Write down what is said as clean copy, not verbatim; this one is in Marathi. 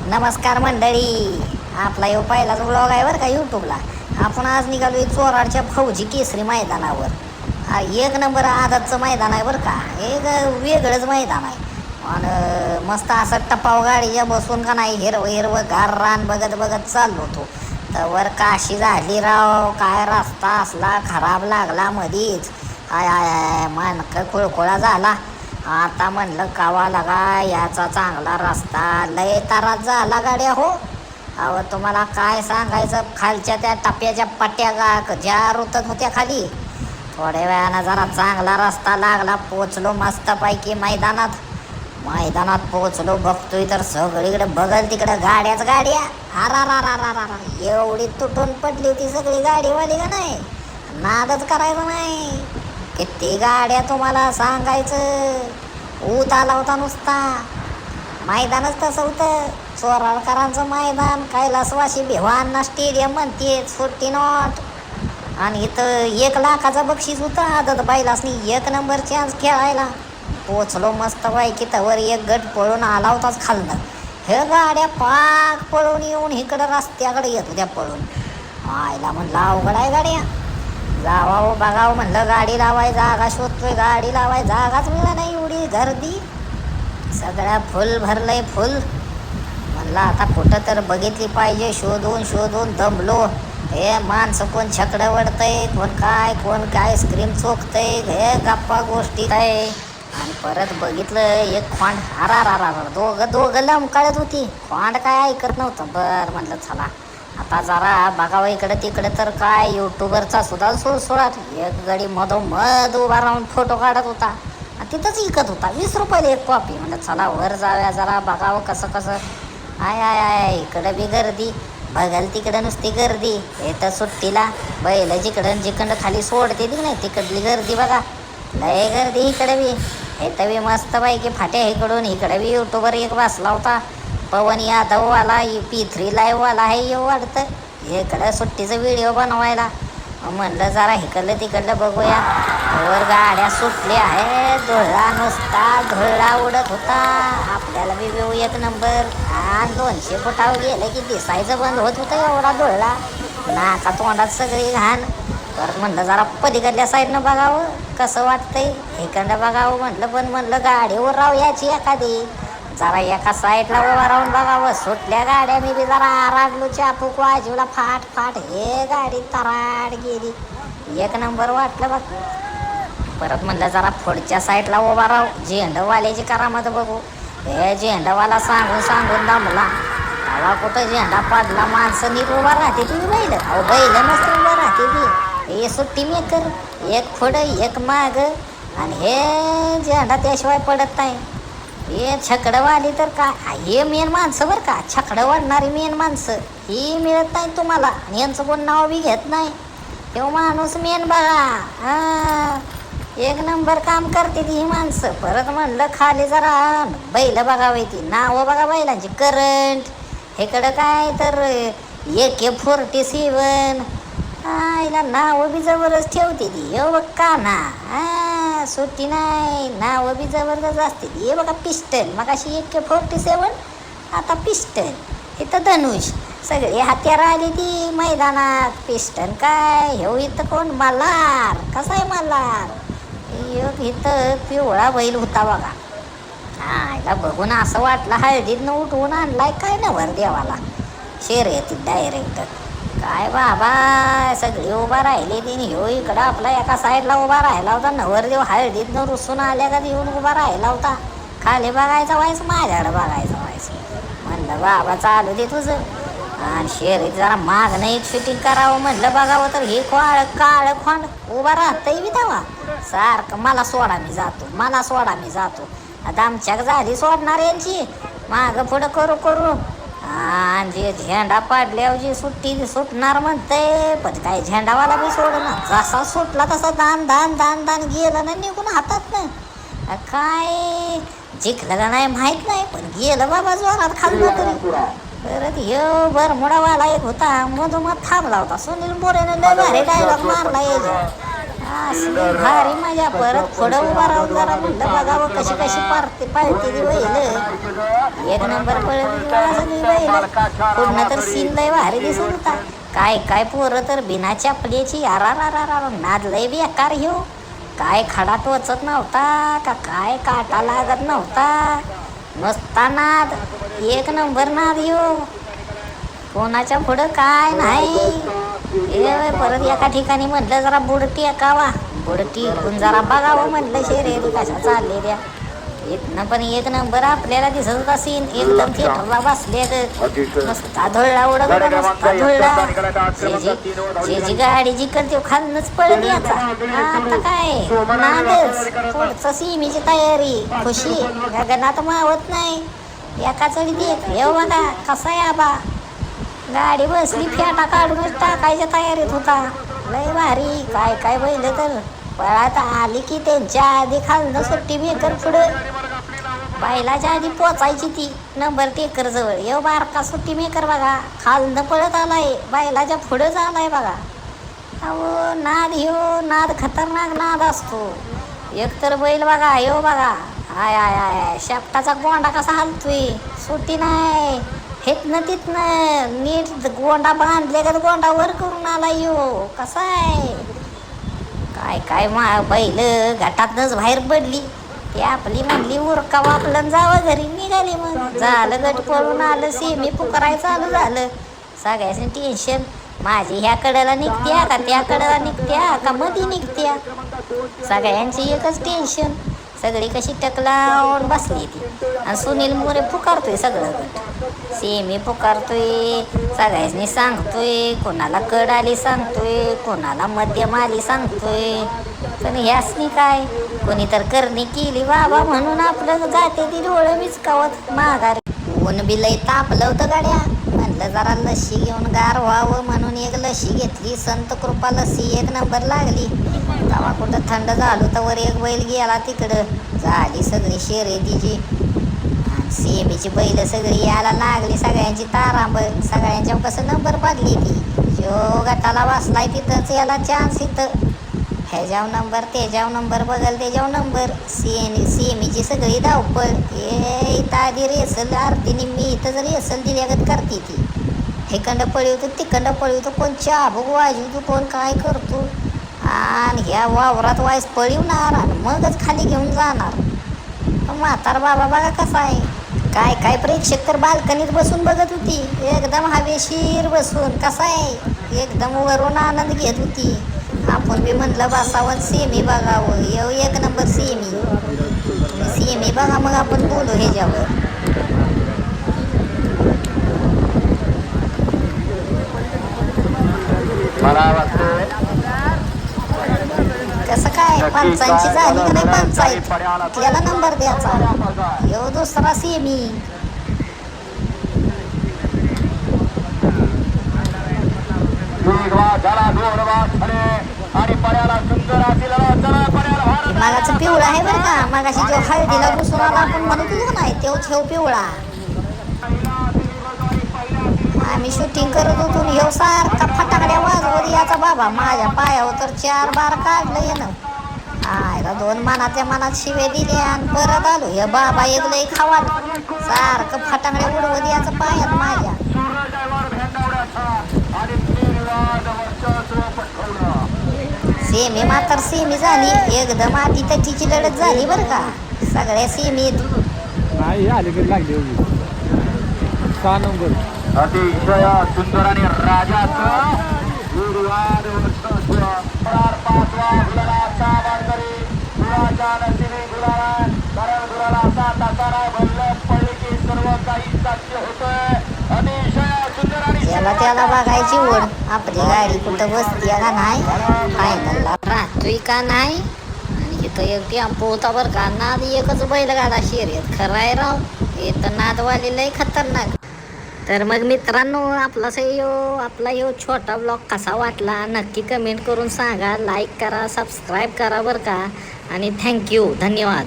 नमस्कार मंडळी. आपला यो पहिलाच ब्लॉग आहे बरं का यूट्यूबला. आपण आज निघालो चोराडच्या फौजी केसरी मैदानावर. एक नंबर आदतचं मैदान आहे बरं का. एक वेगळंच मैदान आहे आणि मस्त असं टपाव गाडीच्या बसून का नाही हिरवं हिरवं गार रान बघत बघत चाललो होतो. तर वर काशी झाली राव. काय रस्ता असला खराब लागला मधीच. आय आय आय मानक खुळखुळा झाला. आता म्हणलं कावा लागा याचा चांगला रस्ता. लय तारात झाला गाड्या हो. अहो तुम्हाला काय सांगायचं, खालच्या त्या टप्प्याच्या पट्ट्या ज्या रुतत होत्या खाली, थोड्या वेळानं जरा चांगला रस्ता लागला. पोचलो मस्तपैकी मैदानात पोचलो. बघतोय तर सगळीकडे बघल तिकडे गाड्याच गाड्या. एवढी तुटून पडली ती सगळी गाडीवाली का नाही, नादच करायचं नाही. किती गाड्या तुम्हाला सांगायचं. ऊत आला होता नुसता. मैदानच तसं होतं. चोराळकरांचं मैदान. कैलासवासी भिवांना स्टेडियम म्हणते. 40 नॉट. आणि इथं 1 लाखाचा बक्षीस होता आदत बैलासनी. 1 नंबर चान्स खेळायला. पोचलो मस्त पैकी. तवर एक गट पळून आला होताच खालनं. हे गाड्या पाक पळून येऊन इकडं रस्त्याकडे येत होत्या पळून. आयला म्हणलं अवघड आहे गाड्या. जावावं बघावं म्हणलं. गाडी लावाय जागा शोधतोय. गाडी लावाय जागाच मिळाला नाही. एवढी गर्दी. सगळ्या फुल भरलंय फुल. म्हणलं आता कुठं तर बघितली पाहिजे. शोधून दमलो. हे माणसं कोण छकडं वडतंय, कोण काय आईस्क्रीम चोखतंय. हे गप्पा गोष्टी काय. आणि परत बघितलं एक खोंड. दोघं लमकाळत होती. खोंड काय ऐकत नव्हतं. बरं म्हणलं चला आता जरा बघावं इकडं तिकडं. तर काय युट्यूबरचा सुद्धा सुळसुळाट. एक गडी मधोमध उभा राहून फोटो काढत होता आणि तिथंच विकत होता 20 रुपयाला एक कॉपी. म्हणलं चला वर जाऊया जरा बघावं कसं. आय आय आय इकडं बी गर्दी. बघाल तिकडं नुसती गर्दी. येतं सुट्टीला बैल जिकडं खाली सोडते ती नाही तिकडली गर्दी बघा. लय गर्दी इकडे बी. येतं बी मस्त पैकी फाट्या इकडून. इकडे बी युट्यूबर एक बसला होता. पवन यादववाला P3 लाईव्हवाला आहे येऊ वाटतं. इकडं सुट्टीचं व्हिडिओ बनवायला. म्हणलं जरा इकडलं तिकडलं बघूया. वर गाड्या सुटल्या आहे. धुळा नुसता धुळा उडत होता. आपल्याला बी 1 नंबर. 200 फुटावर गेलं की दिसायचं बंद होत होतं. एवढा धुळा. नाका तोंडात सगळी घाण. परत म्हणलं जरा पलीकडल्या साईडनं बघावं कसं वाटतंय. इकडं बघावं म्हटलं. पण म्हणलं गाडीवर राहू याची एखादी. जरा एका साईडला उभा राहून बघावं. सुटल्या गाड्या. मी बी जरा आराडलो. चापूक वाजवला फाट. हे गाडी तराड गेली. 1 नंबर वाटलं बघ. परत म्हणलं जरा पुढच्या साईडला उभा राहू. झेंडवाल्याची करामत बघू. हे झेंडावाला सांगून दमला. तेव्हा कुठं झेंडा पडला. माणसं नीट उभा राहते ती बैल. अहो बैल मस्त उभा राहते ती. हे सुट्टी मेकर. एक पुढं एक माग. आणि हे झेंडा त्याशिवाय पडत नाही. हे छकडवाली तर का हे मेन माणसं बरं का. छकडं वाढणारी मेन माणसं ही मिळत नाही तुम्हाला. आणि यांचं कोण नाव बी घेत नाही. तेव्हा माणूस मेन बघा. 1 नंबर काम करते ती ही माणसं. परत म्हणलं खाली जरा बैल बघावी. ती नावं बघा बैलांची. करंट इकडं काय तर AK-47. हिला नावं बी जबरदस्त ठेवते ती. हे बघ का ना सुट्टी नाही. नावं बी जबरदस्त असते ती. हे बघा पिस्टल. मग अशी AK-47 आता पिस्टल. इथं धनुष. सगळी हत्यारं आली ती मैदानात. पिस्टन काय हे इथं कोण मल्हार. कसा आहे मल्हार. इथं पिवळा बैल होता बघा. याला बघून असं वाटलं हळदीतनं उठवून आणलाय काय नवर देवाला. शर्यतीत डायरेक्ट. काय बाबा सगळी उभा राहिली ती. ह्यो इकडं आपला एका साईडला उभा राहिला होता. नवरदेव हळदीतनं रुसून आल्या का येऊन उभा राहिला होता. खाली बघायचा व्हायचं माझ्याकडं बघायचं व्हायचं. म्हणलं बाबा चालू दे तुझं. आणि शर्यत जरा मागणं एक शूटिंग करावं म्हणलं बघावं. तर हे काळं खोंड उभा राहतंय बी तेव्हा सारखं. मला सोडा मी जातो. आता आमच्याक झाली सोडणार यांची. मागं पुढं करू. आणि जे झेंडा पाडल्यावर जी सुट्टी सुटणार म्हणतंय. पण काय झेंडावाला बी सोडणार. जसा सुटला तसा दान गेलं ना निघून हातात ना. काय जिंकलं का नाही माहीत नाही. पण गेलं बाबा जोरात खाल्लं तरी. परत ह्यो बरमुडावाला एक होता. मधोमध थांबला होता. सुनील मोरेनं लय भारी डायलॉग मारला याच्या. असली भारी मजा. परत पुढं उभा राहून जरा म्हणलं बघावं कशी कशी पाळते ती बैल. एक नंबर पळत सगळी बैल. पूर्ण तर सीन लय भारी दिसत होता. काय काय पोरं तर बिना चपलीची यारा नाद लय बेकार ह्यो. काय खडा टोचत नव्हता का काय काटा लागत नव्हता. मस्ता नाद, एक नंबर नाद ह्यो. कोणाच्या पुढं काय नाही. परत एका ठिकाणी म्हटलं जरा बुडटी एकावा. बुडटी जरा बघावं म्हटलं शर्यती कशा चाललेल्या. पण एक नंबर आपल्याला दिसत होता सीन. एकदम थिएटरला बसले मस्ता धुळला उडत होता. मस्ता धुळला. जी गाडी जिकडते खालनच पळत याचा. आता काय नादच. पुढचं सीमीची तयारी. खुशी गगनात मावत नाही. एका चढी देख येऊ बघा कसा आहे आबा. गाडी बसली फेटा काढूनच टाकायच्या तयारीत होता. लय भारी. काय काय बैल तर पळात आली की त्यांच्या आधी खालनं सुट्टी मेकर पुढं. बैलाच्या आधी पोचायची ती नंबर टेकर जवळ. येऊ बारका सुट्टी मेकर बघा खालनं पळत आलाय. बैलाच्या पुढं आलाय बघा. अहो नाद ह्यो नाद खतरनाक नाद असतो. एकतर बैल बघा ह्यो बघा. आय आय आय शेपटाचा गोंडा कसा हलतोय. सुट्टी नाही. हेतनं तिथनं नीट गोंडा बांधले का गोंडा वर करून आला यो. कसा आहे काय काय बैल घाटातनच बाहेर पडली. ती आपली म्हणली उरकावं आपलं जावं घरी. निघाली मग झालं गट पळून आलं. सेमी पुकारायचं चालू झालं. सगळ्याचं टेन्शन. माझी ह्या कडेला निघत्या का त्या कडेला निघत्या का मधी निघत्या. सगळ्यांची एकच टेन्शन. सगळी कशी टकलावून बसली ती. आणि सुनील मोरे पुकारतोय सगळं गट. सेमी पुकारतोय. सगळ्यांनी सांगतोय. कोणाला कड आली सांगतोय. कोणाला मध्यम आली सांगतोय. पण ह्यासनी काय कोणी तर करणी केली बाबा म्हणून आपलं गाते ती डोळं विचकावत माघारी. ऊन बी लय तापलं होतं गाड्या. म्हणलं जरा लस्सी घेऊन गार व्हावं म्हणून एक लस्सी घेतली. संत कृपा लस्सी एक नंबर लागली. तेव्हा कुठं थंड झालो तर वर एक बैल गेला तिकडं. झाली सगळी शर्यतीची. सेमीची बैल सगळी यायला लागली. सगळ्यांची तारांबळ. सगळ्यांच्या कसं नंबर पडली ती. जो गटाला बसलाय तिथंच याला चान्स. इथं ह्याच्यावर नंबर त्याच्यावर नंबर बघल त्याच्यावर नंबर. सेमीची सगळी धावपळ. इथं आधी रेसल आरतीने मी इथं जर रेसल दिल्यागत करते ती. हेकंड पळवतो तिकंड पळवतो. कोण चाबूक वाजवतो कोण काय करतो. आणि ह्या वावरात वायस पळवणार आणि मगच खाली घेऊन जाणार. म्हातार बाबा बघा कसा आहे. काय काय प्रेक्षक तर बाल्कनीत बसून बघत होती. एकदम हवेशीर बसून. कसा आहे एकदम वरून आनंद घेत होती. आपण बी म्हणलं बसावं सेमी बघावं. येऊ एक नंबर सेमी बघा मग आपण बोलू ह्याच्यावर. कसं काय पंचांची झाली का नाही पंचायत त्याला नंबर द्यायचा. येऊ दुसरा सेमी. मागाचं पिवळा आहे बरं का. मागाशी जो हळदीला घुसून आला आपण म्हणत होतो नाही तेव्हा ठेव पिवळा. आम्ही शूटिंग करत होतो. ह्यो सारखा फटाकड्या वाजवत याचा बाबा. माझ्या पायावर तर 4 बार काढलं येणं. आयला 2 मनातल्या मनात शिवे दिले आणि परत आलो. हे बाबा एक लई खावा सारखं फटाकड्या उडवत याचं पायात माझ्या. सेमी मात्र सेमी झाली. एकदम आधी तटीची लढत झाली बरं का. सगळ्या सेमीत नाही अलीकडे लागली होती 6 नंबर. अतिशय सुंदर आणि राजाचं त्याला बघायची ओढ. आपली गाडी कुठं बसते का नाही. फायनलला राहतोय का नाही. आणि इथं एक टेम्पो होता बरं का. नाद एकच बैलगाडा शर्यत. खरं आहे राव. हे तर नादवाली लय खतरनाक. तर मग मित्रांनो आपला यो छोटा ब्लॉग कसा वाटला नक्की कमेंट करून सांगा. लाईक करा सबस्क्राईब करा बरं का. आणि थँक्यू धन्यवाद.